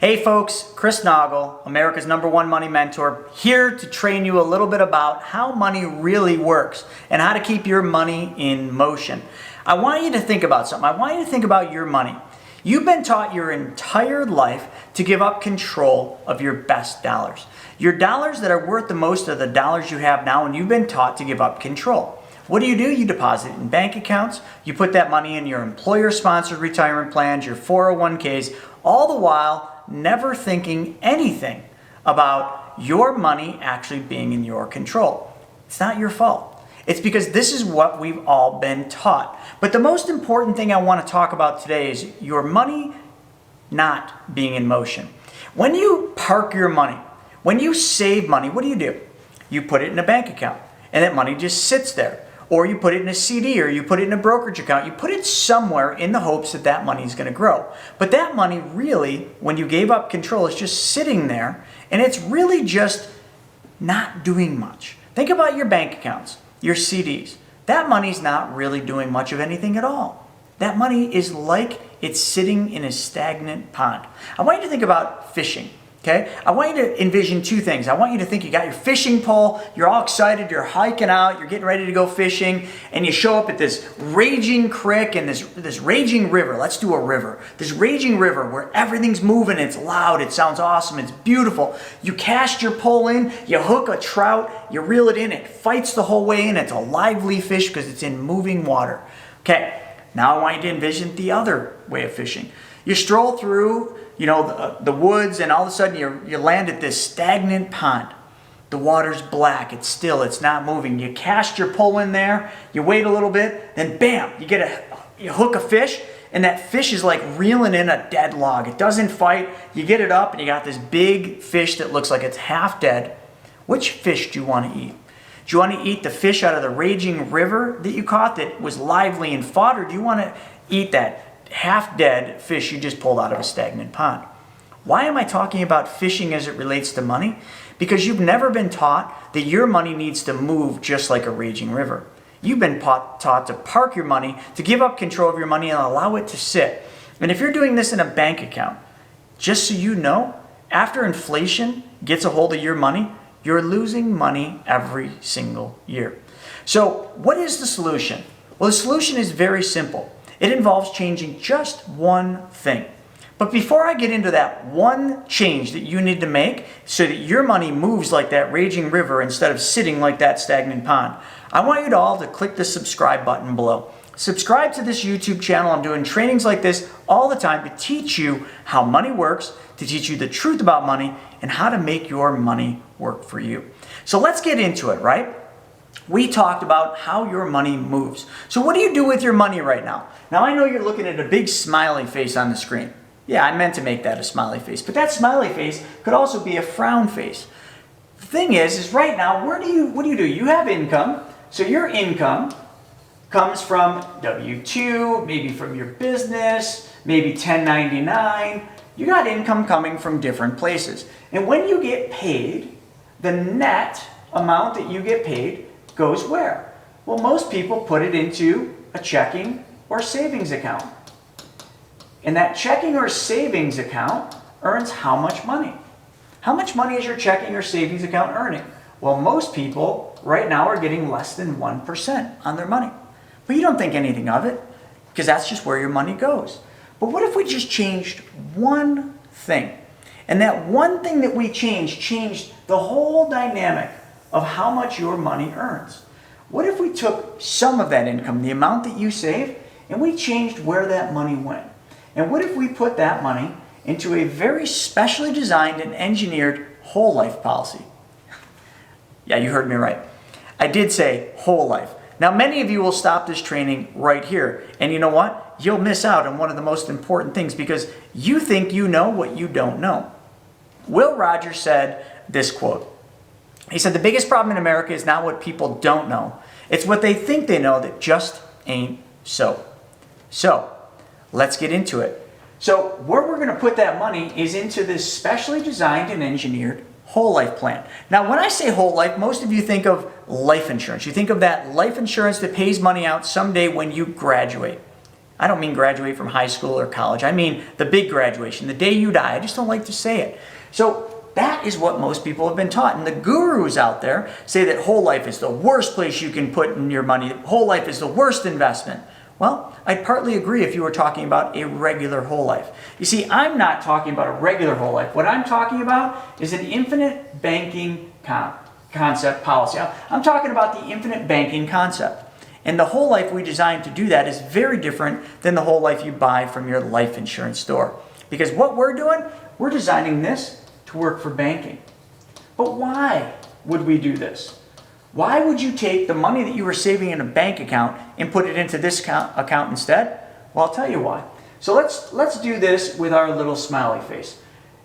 Hey folks, Chris Naugle, America's #1 money mentor, here to train you a little bit about how money really works and how to keep your money in motion. I want you to think about something. I want you to think about your money. You've been taught your entire life to give up control of your best dollars. Your dollars that are worth the most are the dollars you have now, and you've been taught to give up control. What do? You deposit it in bank accounts, you put that money in your employer-sponsored retirement plans, your 401ks, all the while never thinking anything about your money actually being in your control. It's not your fault. It's because this is what we've all been taught. But the most important thing I want to talk about today is your money not being in motion. When you park your money, when you save money, what do? You put it in a bank account and that money just sits there. Or you put it in a CD, or you put it in a brokerage account. You put it somewhere in the hopes that that money is going to grow. But that money really, when you gave up control, is just sitting there, and it's really just not doing much. Think about your bank accounts, your CDs. That money's not really doing much of anything at all. That money is like it's sitting in a stagnant pond. I want you to think about fishing. Okay, I want you to envision two things. I want you to think you got your fishing pole, you're all excited, you're hiking out, you're getting ready to go fishing, and you show up at this raging creek and this raging river. Let's do a river. This raging river where everything's moving, it's loud, it sounds awesome, it's beautiful. You cast your pole in, you hook a trout, you reel it in, it fights the whole way in, it's a lively fish because it's in moving water. Okay, now I want you to envision the other way of fishing. You stroll through the woods, and all of a sudden you land at this stagnant pond. The water's black, it's still, it's not moving. You cast your pole in there, you wait a little bit, then bam, you hook a fish, and that fish is like reeling in a dead log. It doesn't fight. You get it up, and you got this big fish that looks like it's half dead. Which fish do you want to eat? Do you want to eat the fish out of the raging river that you caught that was lively and fought, or do you want to eat that half-dead fish you just pulled out of a stagnant pond? Why am I talking about fishing as it relates to money? Because you've never been taught that your money needs to move just like a raging river. You've been taught to park your money, to give up control of your money and allow it to sit. And if you're doing this in a bank account, just so you know, after inflation gets a hold of your money, you're losing money every single year. So what is the solution? Well, the solution is very simple. It involves changing just one thing. But before I get into that one change that you need to make so that your money moves like that raging river instead of sitting like that stagnant pond, I want you all to click the subscribe button below. Subscribe to this YouTube channel. I'm doing trainings like this all the time to teach you how money works, to teach you the truth about money, and how to make your money work for you. So let's get into it, right? We talked about how your money moves. So what do you do with your money right now? Now I know you're looking at a big smiley face on the screen. Yeah, I meant to make that a smiley face, but that smiley face could also be a frown face. The thing is right now, what do you do? You have income. So your income comes from W-2, maybe from your business, maybe 1099. You got income coming from different places. And when you get paid, the net amount that you get paid goes where? Well, most people put it into a checking or savings account. And that checking or savings account earns how much money? How much money is your checking or savings account earning? Well, most people right now are getting less than 1% on their money. But you don't think anything of it because that's just where your money goes. But what if we just changed one thing? And that one thing that we changed the whole dynamic of how much your money earns. What if we took some of that income, the amount that you save, and we changed where that money went? And what if we put that money into a very specially designed and engineered whole life policy? Yeah, you heard me right. I did say whole life. Now, many of you will stop this training right here. And you know what? You'll miss out on one of the most important things because you think you know what you don't know. Will Rogers said this quote. He said, "The biggest problem in America is not what people don't know. It's what they think they know that just ain't so." So, let's get into it. So, where we're going to put that money is into this specially designed and engineered whole life plan. Now, when I say whole life, most of you think of life insurance. You think of that life insurance that pays money out someday when you graduate. I don't mean graduate from high school or college. I mean the big graduation, the day you die. I just don't like to say it. So that is what most people have been taught. And the gurus out there say that whole life is the worst place you can put in your money. Whole life is the worst investment. Well, I'd partly agree if you were talking about a regular whole life. You see, I'm not talking about a regular whole life. What I'm talking about is an infinite banking concept policy. I'm talking about the infinite banking concept. And the whole life we designed to do that is very different than the whole life you buy from your life insurance store. Because what we're doing, we're designing this to work for banking. But why would we do this? Why would you take the money that you were saving in a bank account and put it into this account instead? Well, I'll tell you why. So let's do this with our little smiley face.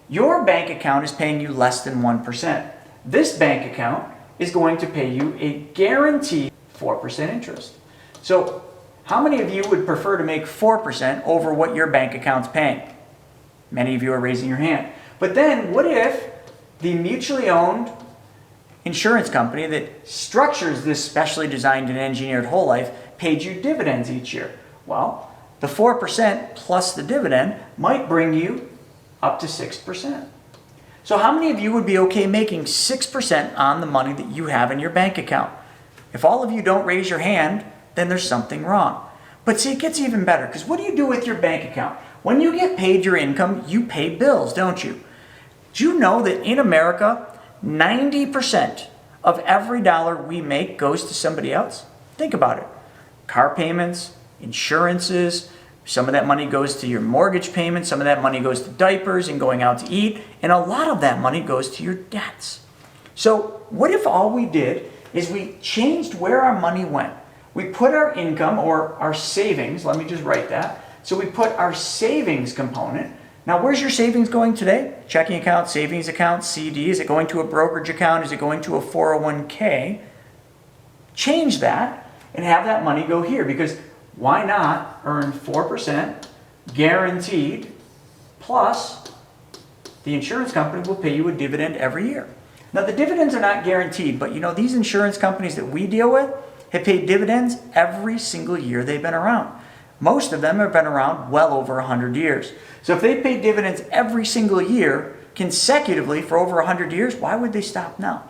Your bank account is paying you less than 1%. This bank account is going to pay you a guaranteed 4% interest. So how many of you would prefer to make 4% over what your bank account's paying? Many of you are raising your hand. But then what if the mutually owned insurance company that structures this specially designed and engineered whole life paid you dividends each year? Well, the 4% plus the dividend might bring you up to 6%. So how many of you would be okay making 6% on the money that you have in your bank account? If all of you don't raise your hand, then there's something wrong. But see, it gets even better, because what do you do with your bank account? When you get paid your income, you pay bills, don't you? Do you know that in America, 90% of every dollar we make goes to somebody else? Think about it. Car payments, insurances, some of that money goes to your mortgage payment, some of that money goes to diapers and going out to eat, and a lot of that money goes to your debts. So what if all we did is we changed where our money went? We put our income or our savings, let me just write that. So we put our savings component. Now, where's your savings going today? Checking account, savings account, CD. Is it going to a brokerage account? Is it going to a 401k? Change that and have that money go here, because why not earn 4% guaranteed, plus the insurance company will pay you a dividend every year. Now, the dividends are not guaranteed, but you know, these insurance companies that we deal with have paid dividends every single year they've been around. Most of them have been around well over 100 years. So if they paid dividends every single year consecutively for over 100 years, why would they stop now?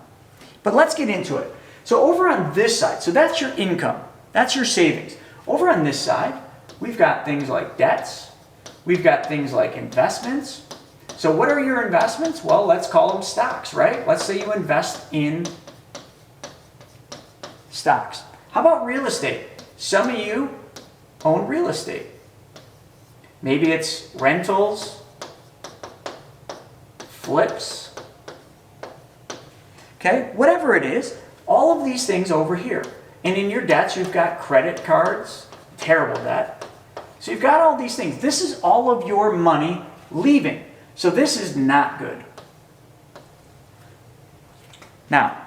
But let's get into it. So over on this side, so that's your income, that's your savings. Over on this side, we've got things like debts, we've got things like investments. So what are your investments? Well, let's call them stocks, right? Let's say you invest in stocks. How about real estate? Some of you own real estate. Maybe it's rentals, flips, okay? Whatever it is, all of these things over here. And in your debts, you've got credit cards, terrible debt. So you've got all these things. This is all of your money leaving. So this is not good. Now,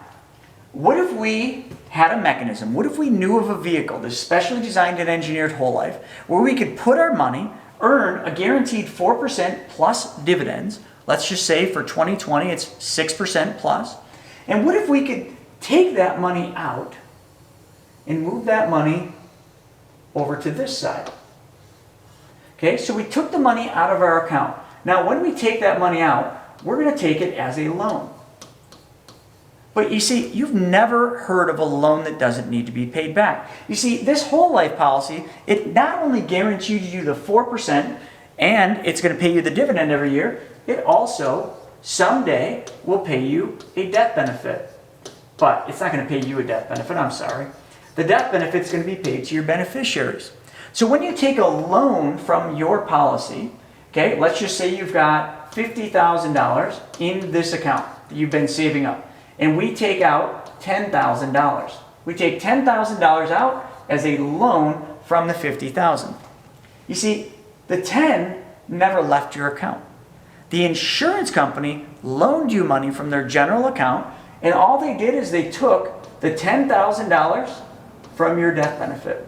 what if we had a mechanism, what if we knew of a vehicle, this specially designed and engineered whole life, where we could put our money, earn a guaranteed 4% plus dividends. Let's just say for 2020, it's 6% plus. And what if we could take that money out and move that money over to this side? Okay, so we took the money out of our account. Now, when we take that money out, we're going to take it as a loan. But you see, you've never heard of a loan that doesn't need to be paid back. You see, this whole life policy, it not only guarantees you the 4% and it's going to pay you the dividend every year, it also someday will pay you a death benefit. But it's not going to pay you a death benefit, I'm sorry. The death benefit is going to be paid to your beneficiaries. So when you take a loan from your policy, okay, let's just say you've got $50,000 in this account that you've been saving up. And we take out $10,000. We take $10,000 out as a loan from the $50,000. You see, the 10 never left your account. The insurance company loaned you money from their general account, and all they did is they took the $10,000 from your death benefit.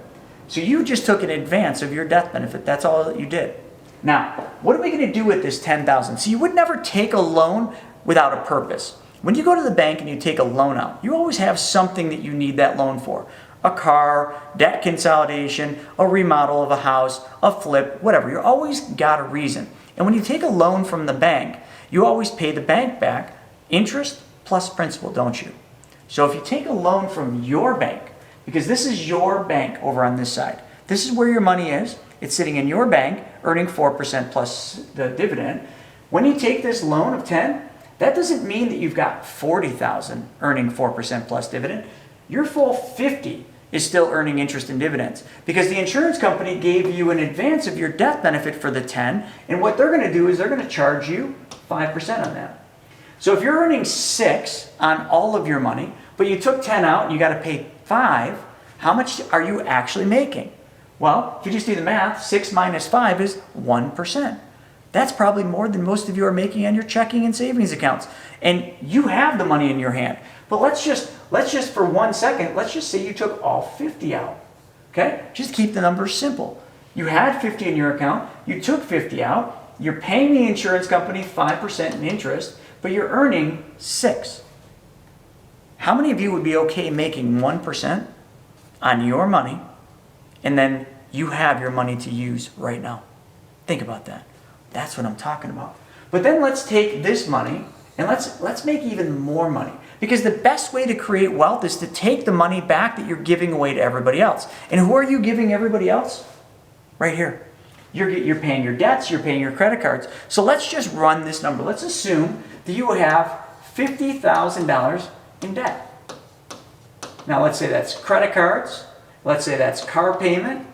So you just took an advance of your death benefit. That's all that you did. Now, what are we going to do with this $10,000? So you would never take a loan without a purpose. When you go to the bank and you take a loan out, you always have something that you need that loan for. a car, debt consolidation, a remodel of a house, a flip, whatever. You always got a reason. And when you take a loan from the bank, you always pay the bank back interest plus principal, don't you? So if you take a loan from your bank, because this is your bank over on this side, this is where your money is. It's sitting in your bank, earning 4% plus the dividend. When you take this loan of 10, that doesn't mean that you've got 40,000 earning 4% plus dividend. Your full 50 is still earning interest and dividends because the insurance company gave you an advance of your death benefit for the 10, and what they're going to do is they're going to charge you 5% on that. So if you're earning 6 on all of your money, but you took 10 out and you got to pay 5, how much are you actually making? Well, if you just do the math, 6 minus 5 is 1%. That's probably more than most of you are making on your checking and savings accounts. And you have the money in your hand. But let's just for 1 second, let's just say you took all 50 out. Okay? Just keep the numbers simple. You had 50 in your account, you took 50 out, you're paying the insurance company 5% in interest, but you're earning 6. How many of you would be okay making 1% on your money and then you have your money to use right now? Think about that. That's what I'm talking about. But then let's take this money and let's make even more money. Because the best way to create wealth is to take the money back that you're giving away to everybody else. And who are you giving everybody else? Right here. You're paying your debts, you're paying your credit cards. So let's just run this number. Let's assume that you have $50,000 in debt. Now let's say that's credit cards, let's say that's car payment,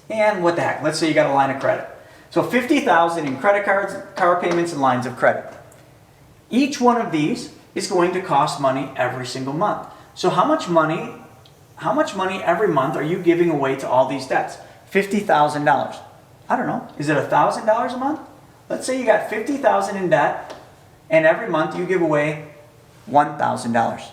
and what the heck, let's say you got a line of credit. So $50,000 in credit cards, car payments, and lines of credit. Each one of these is going to cost money every single month. So how much money every month are you giving away to all these debts? $50,000. I don't know. Is it $1,000 a month? Let's say you got $50,000 in debt, and every month you give away $1,000.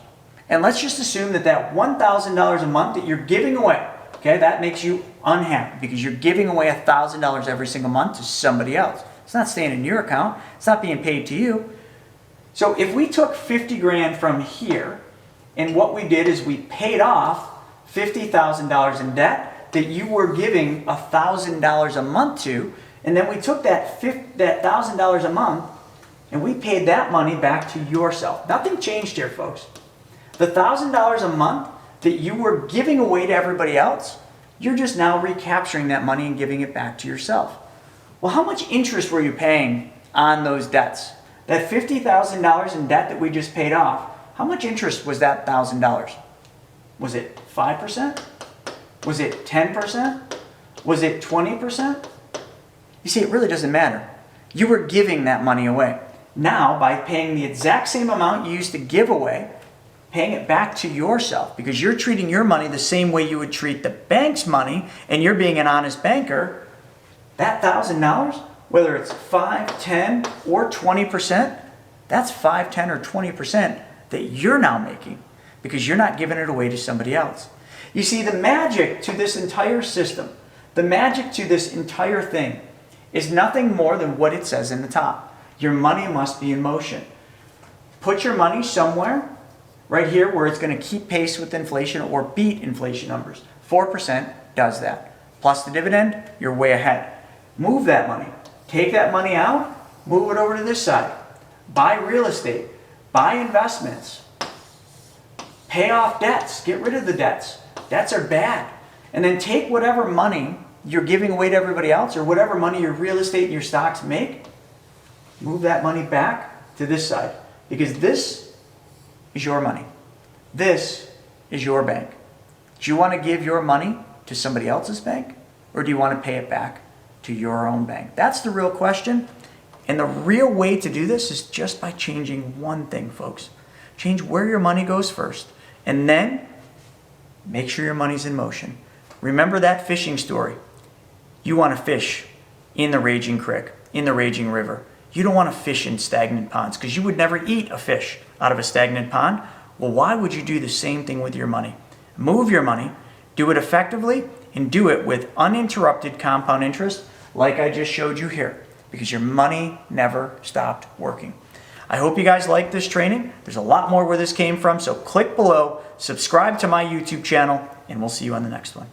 And let's just assume that that $1,000 a month that you're giving away, okay, that makes you unhappy because you're giving away $1,000 every single month to somebody else. It's not staying in your account. It's not being paid to you. So if we took 50 grand from here, and what we did is we paid off $50,000 in debt that you were giving $1,000 a month to, and then we took that $1,000 a month and we paid that money back to yourself. Nothing changed here, folks. The $1,000 a month that you were giving away to everybody else, you're just now recapturing that money and giving it back to yourself. Well, how much interest were you paying on those debts? That $50,000 in debt that we just paid off, how much interest was that $1,000? Was it 5%? Was it 10%? Was it 20%? You see, it really doesn't matter. You were giving that money away. Now, by paying the exact same amount you used to give away, paying it back to yourself, because you're treating your money the same way you would treat the bank's money, and you're being an honest banker, that $1,000, whether it's 5, 10, or 20%, that's 5, 10, or 20% that you're now making because you're not giving it away to somebody else. You see, the magic to this entire system, the magic to this entire thing is nothing more than what it says in the top. Your money must be in motion. Put your money somewhere right here where it's going to keep pace with inflation or beat inflation numbers. 4% does that. Plus the dividend, you're way ahead. Move that money. Take that money out, move it over to this side. Buy real estate. Buy investments. Pay off debts. Get rid of the debts. Debts are bad. And then take whatever money you're giving away to everybody else or whatever money your real estate and your stocks make, move that money back to this side. Because this is your money. This is your bank. Do you want to give your money to somebody else's bank or do you want to pay it back to your own bank? That's the real question. And the real way to do this is just by changing one thing, folks. Change where your money goes first. And then make sure your money's in motion. Remember that fishing story. You want to fish in the raging creek, in the raging river. You don't want to fish in stagnant ponds because you would never eat a fish out of a stagnant pond. Well, why would you do the same thing with your money? Move your money, do it effectively, and do it with uninterrupted compound interest like I just showed you here because your money never stopped working. I hope you guys like this training. There's a lot more where this came from, so click below, subscribe to my YouTube channel, and we'll see you on the next one.